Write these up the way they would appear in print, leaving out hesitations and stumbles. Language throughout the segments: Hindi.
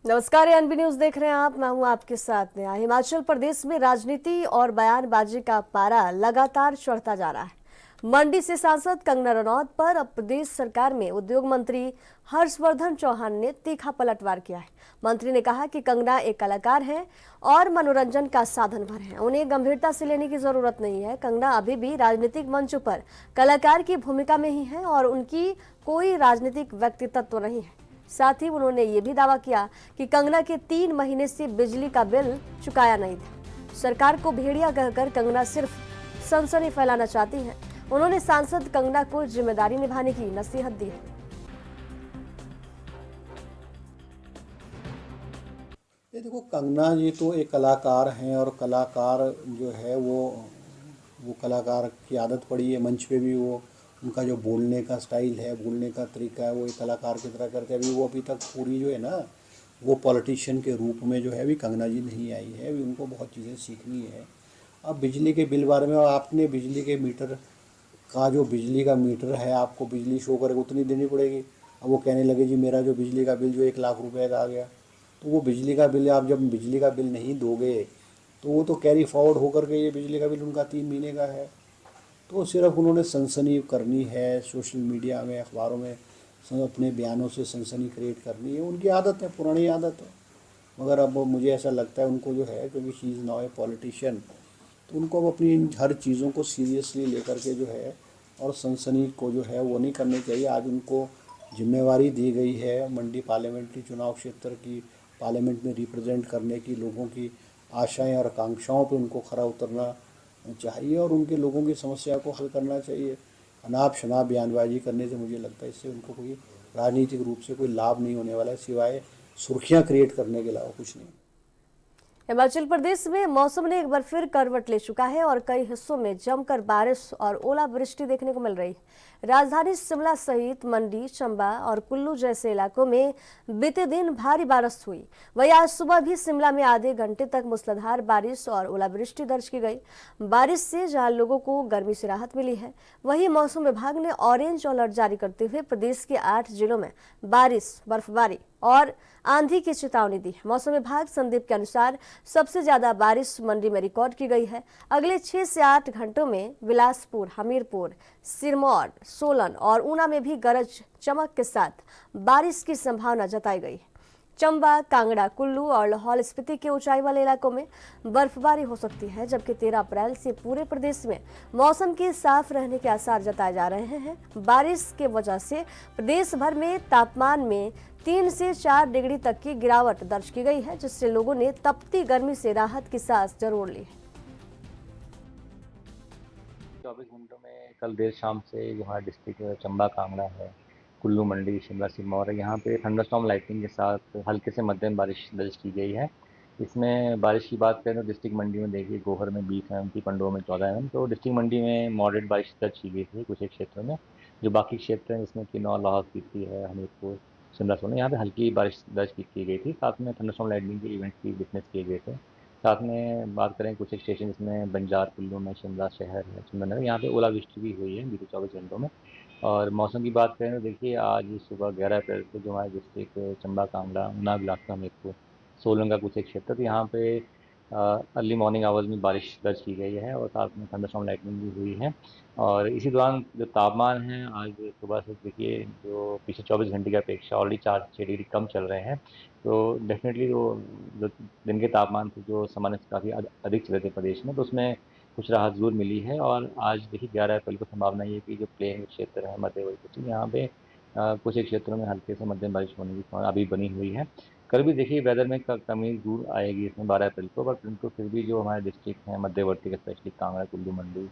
नमस्कार, एनबी न्यूज देख रहे हैं आप। मैं हूं आपके साथ में। हिमाचल प्रदेश में राजनीति और बयानबाजी का पारा लगातार चढ़ता जा रहा है। मंडी से सांसद कंगना रनौत पर अब प्रदेश सरकार में उद्योग मंत्री हर्षवर्धन चौहान ने तीखा पलटवार किया है। मंत्री ने कहा कि कंगना एक कलाकार हैं और मनोरंजन का साधन भर है, उन्हें गंभीरता से लेने की जरूरत नहीं है। कंगना अभी भी राजनीतिक मंचों पर कलाकार की भूमिका में ही है और उनकी कोई राजनीतिक व्यक्तित्व नहीं है। साथ ही उन्होंने ये भी दावा किया कि कंगना के 3 महीने से बिजली का बिल चुकाया नहीं था। सरकार को भेड़िया कहकर कंगना सिर्फ सनसनी फैलाना चाहती हैं। उन्होंने सांसद कंगना को जिम्मेदारी निभाने की नसीहत दी है। ये देखो, कंगना जी तो एक कलाकार हैं और कलाकार जो है वो कलाकार की आदत पड़ी है। मंच पे भी वो उनका जो बोलने का स्टाइल है, बोलने का तरीका है, वो एक कलाकार की तरह करते हैं। अभी तक पूरी जो है ना, वो पॉलिटिशियन के रूप में जो है अभी कंगना जी नहीं आई है। अभी उनको बहुत चीज़ें सीखनी है। अब बिजली के बिल बारे में, आपने बिजली के मीटर का जो बिजली का मीटर है, आपको बिजली शो करेगा उतनी देनी पड़ेगी। अब वो कहने लगे जी मेरा जो बिजली का बिल जो 1 लाख रुपए का आ गया, तो वो बिजली का बिल, आप जब बिजली का बिल नहीं दोगे तो वो तो कैरी फॉरवर्ड होकर के ये बिजली का बिल उनका 3 महीने का है। तो सिर्फ उन्होंने सनसनी करनी है, सोशल मीडिया में, अखबारों में अपने बयानों से सनसनी क्रिएट करनी है। उनकी आदत है, पुरानी आदत है। मगर अब मुझे ऐसा लगता है उनको जो है, क्योंकि she is now a politician, तो उनको अब अपनी इन हर चीज़ों को सीरियसली लेकर के जो है, और सनसनी को जो है वो नहीं करनी चाहिए। आज उनको जिम्मेवारी दी गई है मंडी पार्लियामेंट्री चुनाव क्षेत्र की, पार्लियामेंट में रिप्रेजेंट करने की। लोगों की आशाएं और आकांक्षाओं पे उनको खरा उतरना चाहिए और उनके लोगों की समस्या को हल करना चाहिए। अनाप शनाप बयानबाजी करने से मुझे लगता है इससे उनको कोई राजनीतिक रूप से कोई लाभ नहीं होने वाला है, सिवाय सुर्खियां क्रिएट करने के अलावा कुछ नहीं। हिमाचल प्रदेश में मौसम ने एक बार फिर करवट ले चुका है और कई हिस्सों में जमकर बारिश और ओलावृष्टि देखने को मिल रही है। राजधानी शिमला सहित मंडी, चंबा और कुल्लू जैसे इलाकों में बीते दिन भारी बारिश हुई। वहीं आज सुबह भी शिमला में आधे घंटे तक मूसलाधार बारिश और ओलावृष्टि दर्ज की गई। बारिश से जहां लोगों को गर्मी से राहत मिली है, वहीं मौसम विभाग ने ऑरेंज अलर्ट जारी करते हुए प्रदेश के 8 जिलों में बारिश, बर्फबारी और आंधी की चेतावनी दी। मौसम विभाग संदीप के अनुसार सबसे ज्यादा बारिश मंडी में रिकॉर्ड की गई है। अगले 6 से 8 घंटों में बिलासपुर, हमीरपुर, सिरमौर, सोलन और ऊना में भी गरज चमक के साथ बारिश की संभावना जताई गई है। चंबा, कांगड़ा, कुल्लू और लाहौल स्पीति के ऊंचाई वाले इलाकों में बर्फबारी हो सकती है, जबकि 13 अप्रैल से पूरे प्रदेश में मौसम के साफ रहने के आसार जताए जा रहे हैं। बारिश के वजह से प्रदेश भर में तापमान में 3 से 4 डिग्री तक की गिरावट दर्ज की गई है, जिससे लोगों ने तपती गर्मी से राहत की सांस जरूर ली है। 24 घंटों में कल देर शाम से जो हमारा डिस्ट्रिक्ट चंबा, कांगड़ा है, कुल्लू, मंडी, शिमला, सिरमौर है, यहाँ पे थंडरस्टॉर्म लाइटनिंग के साथ हल्के से मध्यम बारिश दर्ज की गई है। इसमें बारिश की बात करें तो डिस्ट्रिक्ट मंडी में देखिए गोहर में 20 mm, पंडोह में 14 mm, तो डिस्ट्रिक्ट मंडी में मॉडरेट बारिश दर्ज की गई थी कुछ एक क्षेत्रों में। जो बाकी क्षेत्र हैं जिसमें किन्नौर, लाहौल स्पीति है, हमीरपुर, शिमला, सोलन, यहाँ पे हल्की बारिश दर्ज की गई थी। साथ में थंडरस्टॉर्म लाइटनिंग के इवेंट्स भी विटनेस किए गए थे। साथ में बात करें कुछ एक स्टेशन जिसमें बंजार, कुल्लू में, शिमला शहर है, सुंदरनगर, यहाँ पे ओलावृष्टि भी हुई है बीते 24 घंटों में। और मौसम की बात करें तो देखिए आज सुबह 11 अप्रैल को जो हमारे डिस्ट्रिक्ट चंबा, कांगड़ा, ऊना, बिलासपुर, हमीरपुर, सोलन का कुछ एक क्षेत्र, तो यहाँ पे अर्ली मॉर्निंग आवर्स में बारिश दर्ज की गई है और साथ में थंडरस्टॉर्म लाइटनिंग भी हुई है। और इसी दौरान जो तापमान है आज सुबह से देखिए जो पिछले 24 घंटे की अपेक्षा ऑलरेडी 4-6 डिग्री कम चल रहे हैं। तो डेफिनेटली जो दिन के तापमान थे जो सामान्य से काफ़ी अधिक चले थे प्रदेश में, तो उसमें कुछ राहत ज़रूर मिली है। और आज देखिए 11 अप्रैल को संभावना ये है कि जो प्लेन क्षेत्र है, मध्यवर्ती क्षेत्र, यहाँ पे कुछ एक क्षेत्रों में हल्के से मध्यम बारिश होने की संभावना अभी बनी हुई है। कल भी देखिए वेदर में कमी जरूर आएगी इसमें 12 अप्रैल को, बट परंतु फिर भी जो हमारे डिस्ट्रिक्ट हैं मध्यवर्ती के, स्पेशली कांगड़ा, कुल्लू, मंडी,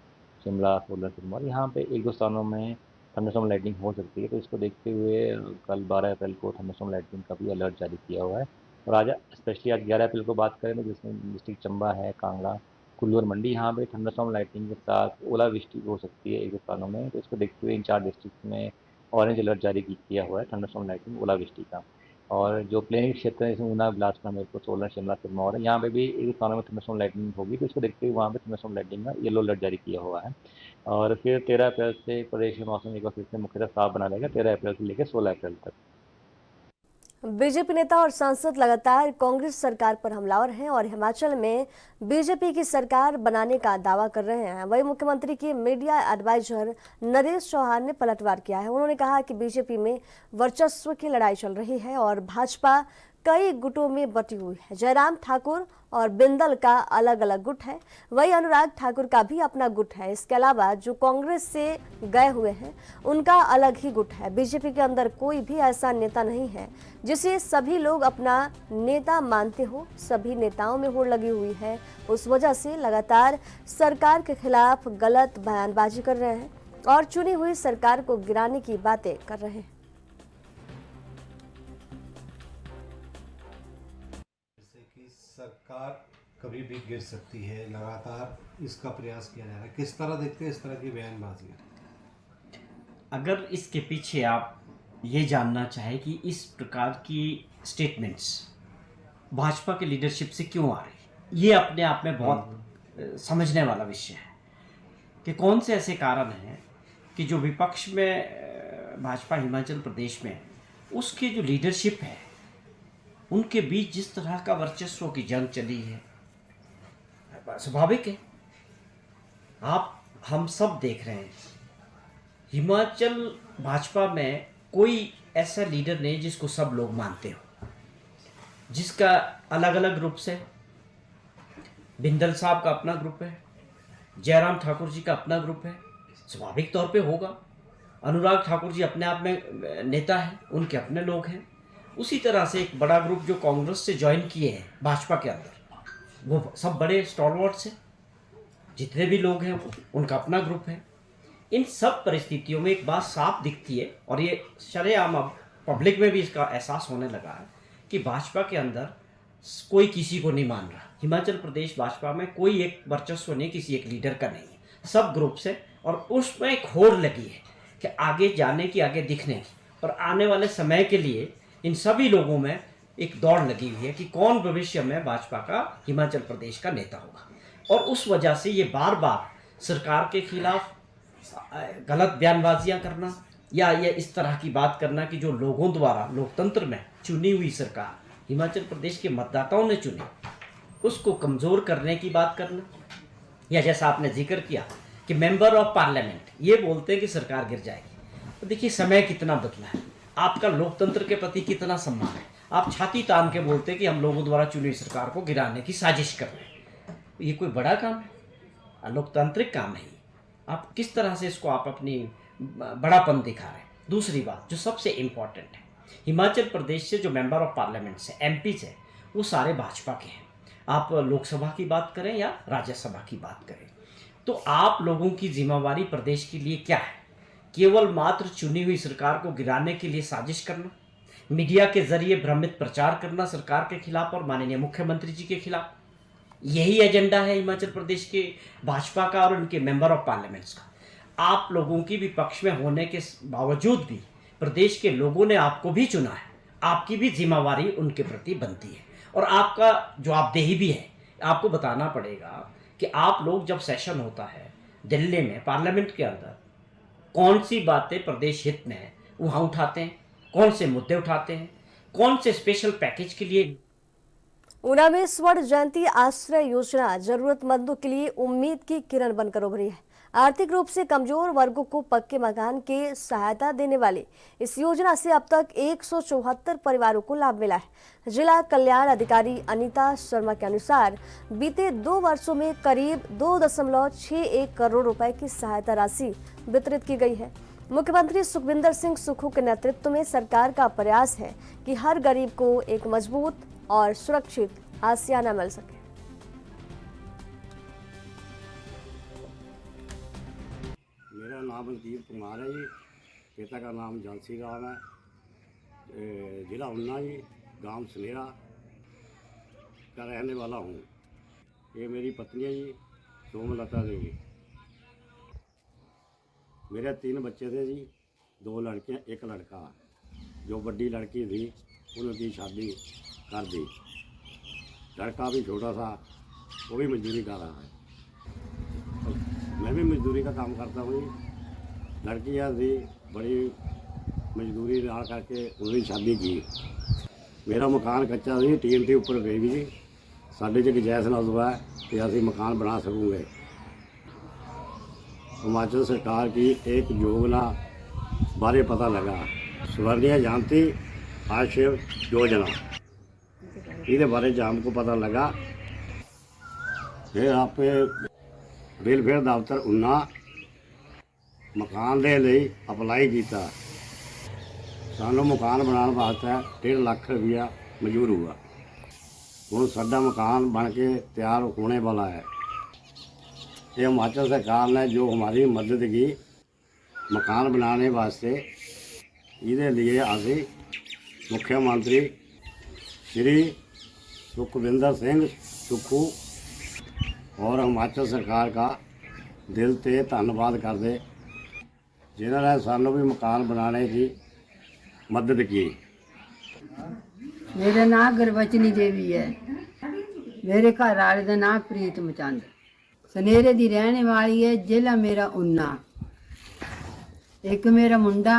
शिमला, सोलन, सिरमौर, यहाँ पे एक दो स्थानों में थंडरस्टॉर्म लाइटनिंग हो सकती है। तो इसको देखते हुए कल 12 अप्रैल को थंडरस्टॉर्म लाइटनिंग का भी अलर्ट जारी किया हुआ है। और आज स्पेशली आज 11 अप्रैल को बात करें तो जिसमें डिस्ट्रिक्ट चंबा है, कांगड़ा, कुल्लू और मंडी, यहाँ पे थंडरस्टॉर्म लाइटनिंग के साथ ओलावृष्टि हो सकती है एक दो स्थानों में। तो इसको देखते हुए इन 4 डिस्ट्रिक्ट में ऑरेंज अलर्ट जारी किया हुआ है थंडरस्टॉर्म लाइटनिंग, ओलावृष्टि का। और जो प्लेन क्षेत्र है जैसे ऊना, बिलासपुर, हमीरपुर, सोलन, शिमला, सिरमौर है, यहाँ पे भी एक स्थानों में थंडरस्टॉर्म लाइटनिंग होगी। तो इसको देखते हुए वहाँ पे थंडरस्टॉर्म लाइटनिंग का येलो अलर्ट जारी किया हुआ है। और फिर 13 अप्रैल से प्रदेश में मौसम एक बार फिर से मुख्यतः साफ बना रहेगा, 13 अप्रैल से लेकर 16 अप्रैल तक। बीजेपी नेता और सांसद लगातार कांग्रेस सरकार पर हमलावर हैं और हिमाचल में बीजेपी की सरकार बनाने का दावा कर रहे हैं। वहीं मुख्यमंत्री के मीडिया एडवाइजर नरेश चौहान ने पलटवार किया है। उन्होंने कहा कि बीजेपी में वर्चस्व की लड़ाई चल रही है और भाजपा कई गुटों में बटी हुई है। जयराम ठाकुर और बिंदल का अलग अलग गुट है, वही अनुराग ठाकुर का भी अपना गुट है। इसके अलावा जो कांग्रेस से गए हुए हैं उनका अलग ही गुट है। बीजेपी के अंदर कोई भी ऐसा नेता नहीं है जिसे सभी लोग अपना नेता मानते हो। सभी नेताओं में होड़ लगी हुई है, उस वजह से लगातार सरकार के खिलाफ गलत बयानबाजी कर रहे हैं और चुनी हुई सरकार को गिराने की बातें कर रहे हैं। सरकार कभी भी गिर सकती है, लगातार इसका प्रयास किया जा रहा है। किस तरह देखते हैं इस तरह की बयानबाजी? अगर इसके पीछे आप ये जानना चाहें कि इस प्रकार की स्टेटमेंट्स भाजपा के लीडरशिप से क्यों आ रही, ये अपने आप में बहुत समझने वाला विषय है कि कौन से ऐसे कारण हैं कि जो विपक्ष में भाजपा हिमाचल प्रदेश में उसकी जो लीडरशिप है उनके बीच जिस तरह का वर्चस्व की जंग चली है, स्वाभाविक है। हम सब देख रहे हैं हिमाचल भाजपा में कोई ऐसा लीडर नहीं जिसको सब लोग मानते हो, जिसका अलग अलग ग्रुप से बिंदल साहब का अपना ग्रुप है, जयराम ठाकुर जी का अपना ग्रुप है, स्वाभाविक तौर पे होगा। अनुराग ठाकुर जी अपने आप में नेता है, उनके अपने लोग हैं। उसी तरह से एक बड़ा ग्रुप जो कांग्रेस से ज्वाइन किए हैं भाजपा के अंदर, वो सब बड़े स्टॉलवर्ड्स हैं, जितने भी लोग हैं उनका अपना ग्रुप है। इन सब परिस्थितियों में एक बात साफ दिखती है और ये शरेआम अब पब्लिक में भी इसका एहसास होने लगा है कि भाजपा के अंदर कोई किसी को नहीं मान रहा। हिमाचल प्रदेश भाजपा में कोई एक वर्चस्व नहीं, किसी एक लीडर का नहीं है, सब ग्रुप से। और उसमें एक होड़ लगी है कि आगे जाने की, आगे दिखने की, और आने वाले समय के लिए इन सभी लोगों में एक दौड़ लगी हुई है कि कौन भविष्य में भाजपा का हिमाचल प्रदेश का नेता होगा। और उस वजह से ये बार बार सरकार के खिलाफ गलत बयानबाजियां करना या ये इस तरह की बात करना कि जो लोगों द्वारा लोकतंत्र में चुनी हुई सरकार हिमाचल प्रदेश के मतदाताओं ने चुनी, उसको कमज़ोर करने की बात करना, या जैसा आपने जिक्र किया कि मेंबर ऑफ पार्लियामेंट ये बोलते हैं कि सरकार गिर जाएगी। तो देखिए समय कितना बदला है, आपका लोकतंत्र के प्रति कितना सम्मान है। आप छाती तान के बोलते हैं कि हम लोगों द्वारा चुनी हुई सरकार को गिराने की साजिश कर रहे हैं। ये कोई बड़ा काम है? लोकतांत्रिक काम नहीं। आप किस तरह से इसको आप अपनी बड़ापन दिखा रहे हैं। दूसरी बात जो सबसे इम्पॉर्टेंट है, हिमाचल प्रदेश से जो मेंबर ऑफ पार्लियामेंट से एमपी से वो सारे भाजपा के हैं। आप लोकसभा की बात करें या राज्यसभा की बात करें, तो आप लोगों की जिम्मेवारी प्रदेश के लिए क्या है? केवल मात्र चुनी हुई सरकार को गिराने के लिए साजिश करना, मीडिया के जरिए भ्रमित प्रचार करना सरकार के खिलाफ और माननीय मुख्यमंत्री जी के खिलाफ, यही एजेंडा है हिमाचल प्रदेश के भाजपा का और उनके मेंबर ऑफ पार्लियामेंट्स का। आप लोगों की विपक्ष में होने के बावजूद भी प्रदेश के लोगों ने आपको भी चुना है, आपकी भी जिम्मेवारी उनके प्रति बनती है और आपका जवाबदेही भी है। आपको बताना पड़ेगा कि आप लोग जब सेशन होता है दिल्ली में पार्लियामेंट के अंदर, कौन सी बातें प्रदेश हित में है वहाँ उठाते हैं, कौन से मुद्दे उठाते हैं, कौन से स्पेशल पैकेज के लिए। ऊना में स्वर्ण जयंती आश्रय योजना जरूरतमंदों के लिए उम्मीद की किरण बनकर उभरी है। आर्थिक रूप से कमजोर वर्गों को पक्के मकान की सहायता देने वाली इस योजना से अब तक 174 परिवारों को लाभ मिला है। जिला कल्याण अधिकारी अनीता शर्मा के अनुसार बीते 2 वर्षों में करीब 2.61 करोड़ रुपए की सहायता राशि वितरित की गई है। मुख्यमंत्री सुखविंदर सिंह सुक्खू के नेतृत्व में सरकार का प्रयास है कि हर गरीब को एक मजबूत और सुरक्षित आसियाना मिल सके। मेरा नाम मनकीत कुमार है जी, पिता का नाम झांसी राम है, जिला ऊना जी, गांव सनेरा का रहने वाला हूँ। ये मेरी पत्नी है जी, सोमलता देवी। मेरे 3 बच्चे थे जी, 2 लड़कियाँ 1 लड़का। जो बड़ी लड़की थी उनकी शादी कर दी, लड़का भी छोटा था, वो भी मजदूरी कर रहा है। मैं भी मजदूरी का काम करता हूँ। लड़कियाँ थी, बड़ी मजदूरी डाल करके उन्होंने शादी की। ਮੇਰਾ ਮਕਾਨ ਕੱਚਾ ਸੀ, ਟੀਨ ਤੇ ਉੱਪਰ ਗਈ ਵੀ ਜੀ। ਸਾਡੇ 'ਚ ਗੁੰਜਾਇਸ਼ ਨਾ ਹੋਇਆ ਕਿ ਅਸੀਂ मकान बना सकूँगे। हिमाचल सरकार की एक योजना बारे पता लगा, स्वर्णिया जयंती आश्रय योजना, ये बारे जाम को पता लगा। फिर आप वेलफेयर दफ्तर उन्ना मकान दे लई अप्लाई किया। सानू मकान बनाने वास्ते 1.5 लाख रुपया मंजूर हुआ। हुण साडा मकान बन के तैयार होने वाला है। ये हिमाचल सरकार ने जो हमारी मदद की मकान बनाने वास्ते, इसके लिए अभी मुख्यमंत्री श्री सुखविंदर सिंह सुक्खू और हिमाचल सरकार का दिल से धन्यवाद करते, जिन्होंने सानू भी मकान बनाने की मदद की। मेरा नाम गुरबचनी देवी है। मेरे घर वाले का नाम प्रीतम चंद, सनेरे की रहने वाली है। जिला मेरा उन्ना, एक मेरा मुंडा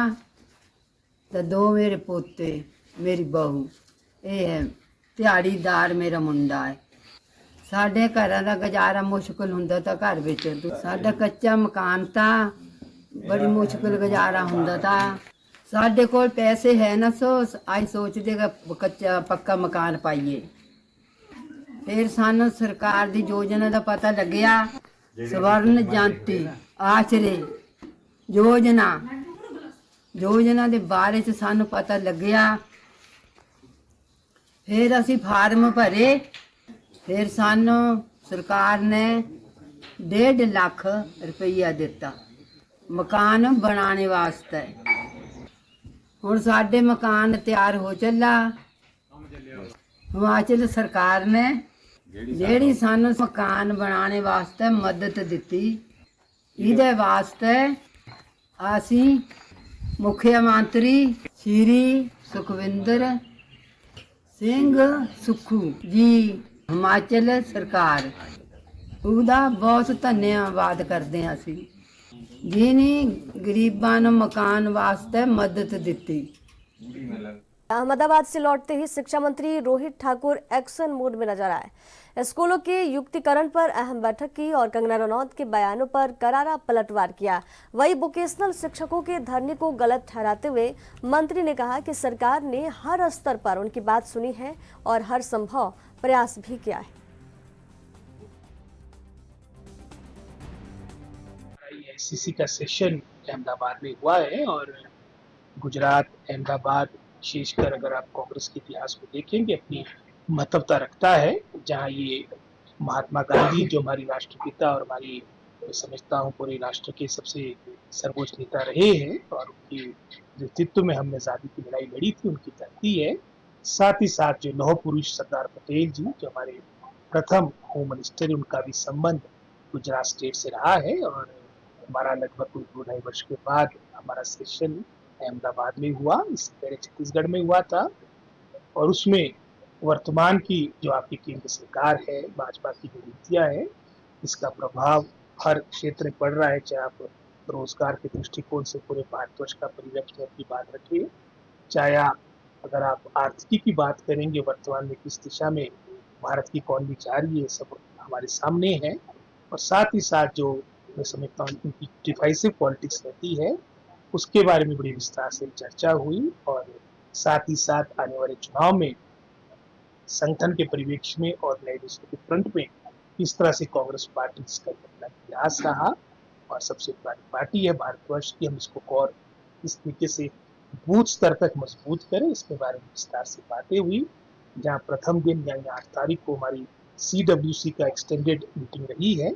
तो 2 मेरे पोते, मेरी बहू। ये है दिहाड़ीदार मेरा मुंडा है। साढ़े घर का गुजारा मुश्किल हुंदा था। घर विच साडा कच्चा मकान था, बड़ी मुश्किल गुजारा हुंदा था। साढ़े कोल पैसे है ना, सो अज सोचते कच्चा पक्का मकान पाइए। फिर सानू सरकार दी योजना का पता लग्या, स्वर्ण जयंती आश्रय योजना के बारे च सानू पता लग्या। फिर असी फार्म भरे। फिर सानू सरकार ने 1.5 लाख रुपया दिता मकान बनाने वास्ते। हुण साडे मकान तैयार हो चला। हिमाचल सरकार ने जेड़ी सानू मकान बनाने वास्ते मदद दिती, इहदे वास्ते असी मुख्यमंत्री श्री सुखविंदर सिंह सुक्खू जी हिमाचल सरकार ਉਹਦਾ बहुत धन्यवाद करते हैं असी, जिन्हें गरीबां नूं मकान वास्ते मदद दिती। अहमदाबाद से लौटते ही शिक्षा मंत्री रोहित ठाकुर एक्शन मोड में नजर आए। स्कूलों के युक्तिकरण पर अहम बैठक की और कंगना रनौत के बयानों पर करारा पलटवार किया। वही वोकेशनल शिक्षकों के धरने को गलत ठहराते हुए मंत्री ने कहा कि सरकार ने हर स्तर पर उनकी बात सुनी है और हर संभव प्रयास भी किया है। आईसीसी का सेशन अहमदाबाद में हुआ है और गुजरात, अहमदाबाद विशेषकर अगर आप कांग्रेस के इतिहास को देखेंगे अपनी महत्वता रखता है, जहां ये महात्मा गांधी जो हमारी राष्ट्रपिता और हमारी समझता हूँ पूरे राष्ट्र के सबसे सर्वोच्च नेता रहे हैं और उनके नेतृत्व में हमने आज़ादी की लड़ाई लड़ी थी, उनकी धरती है। साथ ही साथ जो लौह पुरुष सरदार पटेल जी जो हमारे प्रथम होम मिनिस्टर, उनका भी संबंध गुजरात स्टेट से रहा है और हमारा लगभग कोई 2-2.5 वर्ष के बाद हमारा सेशन अहमदाबाद में हुआ। इससे पहले छत्तीसगढ़ में हुआ था और उसमें वर्तमान की जो आपकी केंद्र सरकार है, भाजपा की जो नीतियाँ हैं, इसका प्रभाव हर क्षेत्र में पड़ रहा है। चाहे आप रोजगार के दृष्टिकोण से पूरे भारतवर्ष का परिवेश की बात रखिए, चाहे अगर आप आर्थिकी की बात करेंगे, वर्तमान में किस दिशा में भारत की इकॉनमी जा रही है, सब हमारे सामने है। और साथ ही साथ जो मैं समझता हूँ उनकी डिफाइसिव पॉलिटिक्स रहती है, उसके बारे में बड़ी विस्तार से चर्चा हुई और साथ ही साथ आने वाले चुनाव में संगठन के परिवेश में और लेजिस्लेटिव फ्रंट में किस तरह से कांग्रेस पार्टी इसका अपना इतिहास रहा और सबसे पुरानी पार्टी है भारतवर्ष की, हम इसको और इस तरीके से बूथ स्तर तक मजबूत करें, इसके बारे में विस्तार से बातें हुई। जहाँ प्रथम दिन यानी 8 तारीख को हमारी CWC का एक्सटेंडेड मीटिंग रही है,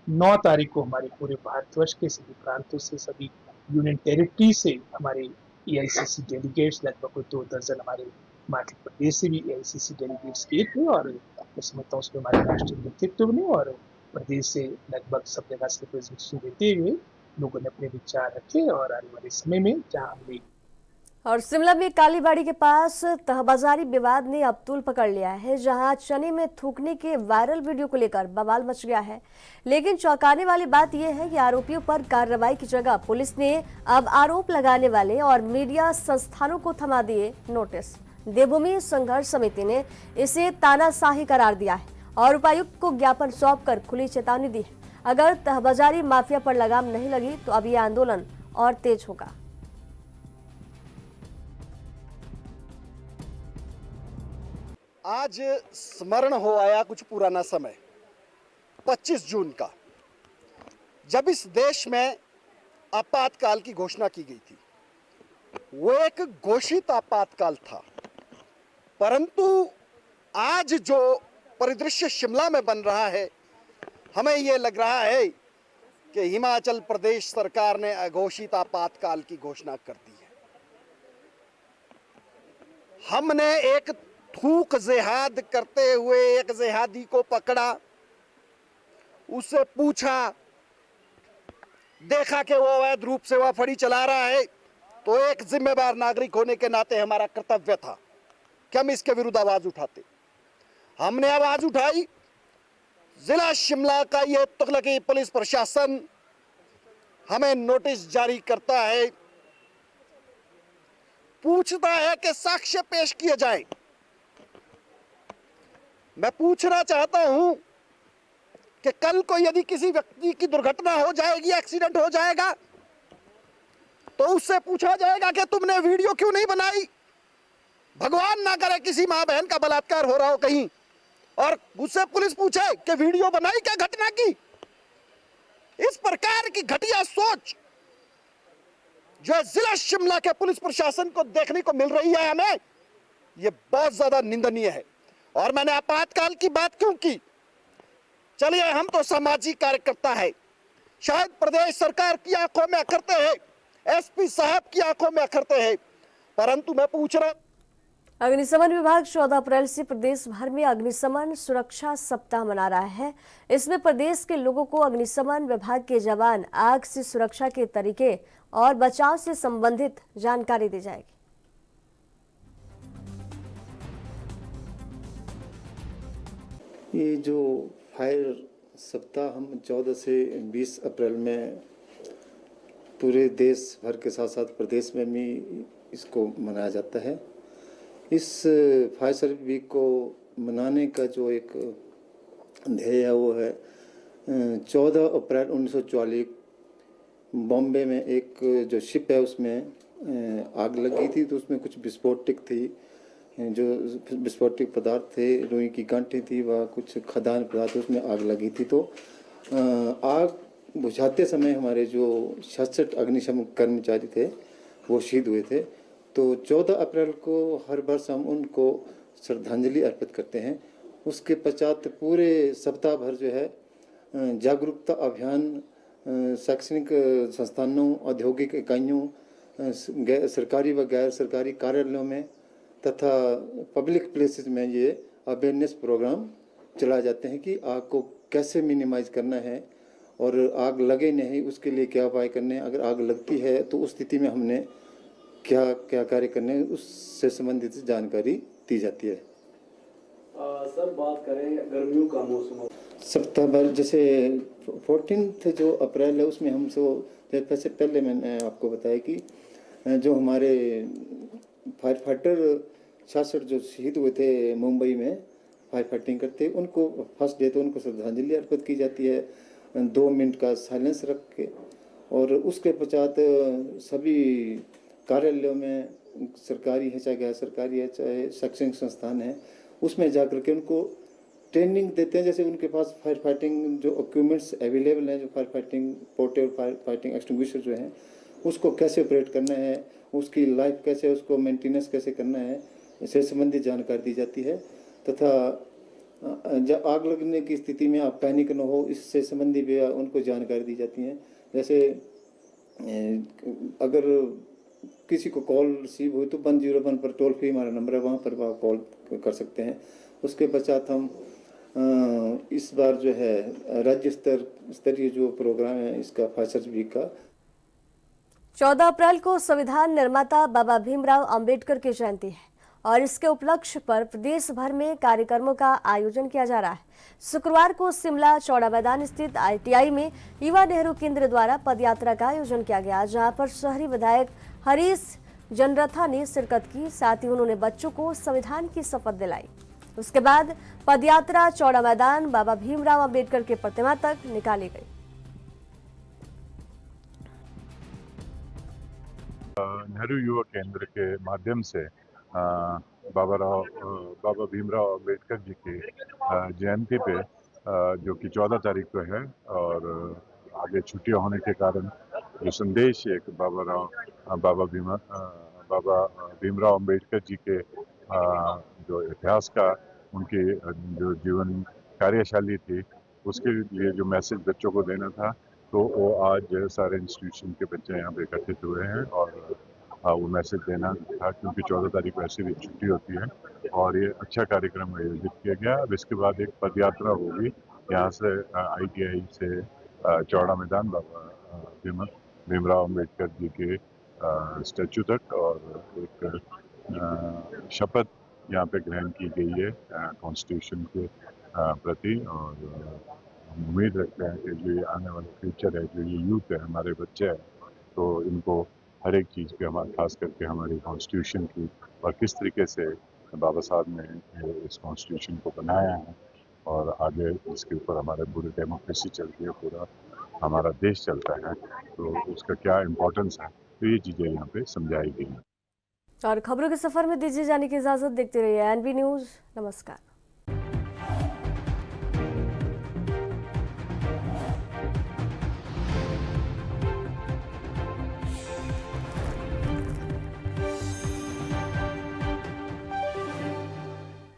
9 तारीख को हमारे पूरे भारतवर्ष के सभी प्रांतों से, सभी यूनियन टेरिटरी से हमारे AICC डेलीगेट्स, लगभग कोई 2 दर्जन हमारे हिमाचल प्रदेश से भी AICC डेलीगेट्स गए थे और मैं समझता हूँ उसमें हमारे राष्ट्रीय नेतृत्व ने और प्रदेश से लगभग सब जगह से रिप्रेजेंटेशन देते हुए लोगों ने अपने विचार रखे और आने वाले समय में जहाँ हमने और शिमला में कालीबाड़ी के पास तहबाजारी विवाद ने अब तूल पकड़ लिया है, जहां चने में थूकने के वायरल वीडियो को लेकर बवाल मच गया है। लेकिन चौंकाने वाली बात यह है कि आरोपियों पर कार्रवाई की जगह पुलिस ने अब आरोप लगाने वाले और मीडिया संस्थानों को थमा दिए नोटिस। देवभूमि संघर्ष समिति ने इसे तानाशाही करार दिया है और उपायुक्त को ज्ञापन सौंपकर खुली चेतावनी दी है। अगर तहबाजारी माफिया पर लगाम नहीं लगी तो अब यह आंदोलन और तेज होगा। आज स्मरण हो आया कुछ पुराना समय 25 जून का, जब इस देश में आपातकाल की घोषणा की गई थी। वो एक घोषित आपातकाल था, परंतु आज जो परिदृश्य शिमला में बन रहा है, हमें ये लग रहा है कि हिमाचल प्रदेश सरकार ने अघोषित आपातकाल की घोषणा कर दी है। हमने एक थूक जिहाद करते हुए एक जिहादी को पकड़ा, उससे पूछा, देखा कि वो अवैध रूप से वह फड़ी चला रहा है, तो एक जिम्मेदार नागरिक होने के नाते हमारा कर्तव्य था कि हम इसके विरुद्ध आवाज उठाते। हमने आवाज उठाई। जिला शिमला का यह तुगलकी पुलिस प्रशासन हमें नोटिस जारी करता है, पूछता है कि साक्ष्य पेश किए जाएं। मैं पूछना चाहता हूं कि कल को यदि किसी व्यक्ति की दुर्घटना हो जाएगी, एक्सीडेंट हो जाएगा, तो उससे पूछा जाएगा कि तुमने वीडियो क्यों नहीं बनाई। भगवान ना करे किसी मां बहन का बलात्कार हो रहा हो कहीं और उससे पुलिस पूछे कि वीडियो बनाई क्या घटना की। इस प्रकार की घटिया सोच जो जिला शिमला के पुलिस प्रशासन को देखने को मिल रही है, हमें यह बहुत ज्यादा निंदनीय है। और मैंने आपातकाल की बात क्यों की? चलिए, हम तो सामाजिक कार्यकर्ता है, शायद प्रदेश सरकार की आंखों में अखरते हैं, एसपी साहब की आंखों में अखरते हैं, परंतु मैं पूछ रहा। अग्निशमन विभाग 14 अप्रैल से प्रदेश भर में अग्निशमन सुरक्षा सप्ताह मना रहा है। इसमें प्रदेश के लोगों को अग्निशमन विभाग के जवान आग से सुरक्षा के तरीके और बचाव से संबंधित जानकारी दी जाएगी। ये जो फायर सप्ताह हम 14 से 20 अप्रैल में पूरे देश भर के साथ साथ प्रदेश में भी इसको मनाया जाता है। इस फायर सर्विस वीक को मनाने का जो एक ध्येय है वो है 14 अप्रैल 1944 बॉम्बे में एक जो शिप है उसमें आग लगी थी, तो उसमें कुछ विस्फोटक थी, जो विस्फोटक पदार्थ थे, रुई की गांठें थी, वह कुछ खदान पदार्थ, उसमें आग लगी थी। तो आग बुझाते समय हमारे जो 66 अग्निशमन कर्मचारी थे वो शहीद हुए थे। तो 14 अप्रैल को हर वर्ष हम उनको श्रद्धांजलि अर्पित करते हैं। उसके पश्चात पूरे सप्ताह भर जो है जागरूकता अभियान शैक्षणिक संस्थानों, औद्योगिक इकाइयों, सरकारी व गैर सरकारी कार्यालयों में तथा पब्लिक प्लेसेस में ये अवेयरनेस प्रोग्राम चलाए जाते हैं कि आग को कैसे मिनिमाइज करना है और आग लगे नहीं उसके लिए क्या उपाय करने हैं। अगर आग लगती है तो उस स्थिति में हमने क्या क्या कार्य करने हैं, उससे संबंधित जानकारी दी जाती है। सर, बात करें गर्मियों का मौसम, सप्ताह भर जैसे 14 जो अप्रैल है उसमें हम जैसे पहले मैंने आपको बताया कि जो हमारे फायर फाइटर 66 जो शहीद हुए थे मुंबई में फायर फाइटिंग करते, उनको फर्स्ट डे तो उनको श्रद्धांजलि अर्पित की जाती है 2 मिनट का साइलेंस रख के। और उसके पश्चात सभी कार्यालयों में, सरकारी है चाहे गैर सरकारी है चाहे शैक्षणिक संस्थान है, उसमें जाकर के उनको ट्रेनिंग देते हैं। जैसे उनके पास फायर फाइटिंग जो इक्विपमेंट्स अवेलेबल हैं, जो fire fighting portable fire fighting extinguisher जो हैं, उसको कैसे ऑपरेट करना है, उसकी लाइफ कैसे, उसको मेंटेनेंस कैसे करना है, इससे संबंधित जानकारी दी जाती है। तथा जब आग लगने की स्थिति में आप पैनिक न हो, इससे संबंधित भी उनको जानकारी दी जाती है। जैसे अगर किसी को कॉल रिसीव हुई तो 101 पर टोल फ्री हमारा नंबर है, वहाँ पर आप कॉल कर सकते हैं। उसके पश्चात हम इस बार जो है राज्य स्तरीय जो प्रोग्राम है इसका फायर सर्विस वीक का 14 अप्रैल को संविधान निर्माता बाबा भीमराव अंबेडकर की जयंती है और इसके उपलक्ष्य पर प्रदेश भर में कार्यक्रमों का आयोजन किया जा रहा है। शुक्रवार को शिमला चौड़ा मैदान स्थित ITI में युवा नेहरू केंद्र द्वारा पदयात्रा का आयोजन किया गया, जहां पर शहरी विधायक हरीश जनरथा ने शिरकत की। साथ ही उन्होंने बच्चों को संविधान की शपथ दिलाई। उसके बाद पदयात्रा चौड़ा मैदान बाबा भीमराव अंबेडकर की प्रतिमा तक निकाली गई। नेहरू युवा केंद्र के माध्यम से बाबा भीमराव अंबेडकर जी की जयंती पे जो कि 14 तारीख को है और आगे छुट्टियां होने के कारण जो संदेश एक बाबा भीमराव अंबेडकर जी के जो इतिहास का उनकी जो जीवन कार्यशैली थी उसके लिए जो मैसेज बच्चों को देना था, तो वो आज सारे इंस्टीट्यूशन के बच्चे यहाँ पे एकत्रित हुए हैं और वो मैसेज देना था, क्योंकि 14 तारीख वैसे भी छुट्टी होती है और ये अच्छा कार्यक्रम आयोजित किया गया। अब इसके बाद एक पदयात्रा होगी यहाँ से ITI से चौड़ा मैदान बाबा भीमराव अम्बेडकर जी के स्टैचू तक और एक शपथ यहाँ पे ग्रहण की गई है कॉन्स्टिट्यूशन के प्रति। और हम उम्मीद रखते हैं कि जो ये आने वाला फ्यूचर है, जो ये यूथ है, हमारे बच्चे हैं, तो इनको हर एक चीज़ पे हमारे खास करके हमारी कॉन्स्टिट्यूशन की और किस तरीके से बाबा साहब ने इस कॉन्स्टिट्यूशन को बनाया है और आगे इसके ऊपर हमारे पूरी डेमोक्रेसी चलती है, पूरा हमारा देश चलता है, तो उसका क्या इम्पोर्टेंस है, तो ये चीज़ें यहाँ पे समझाई गई हैं। और खबरों के सफर में दीजिए जाने की इजाजत। देखते रहिए NB न्यूज। नमस्कार।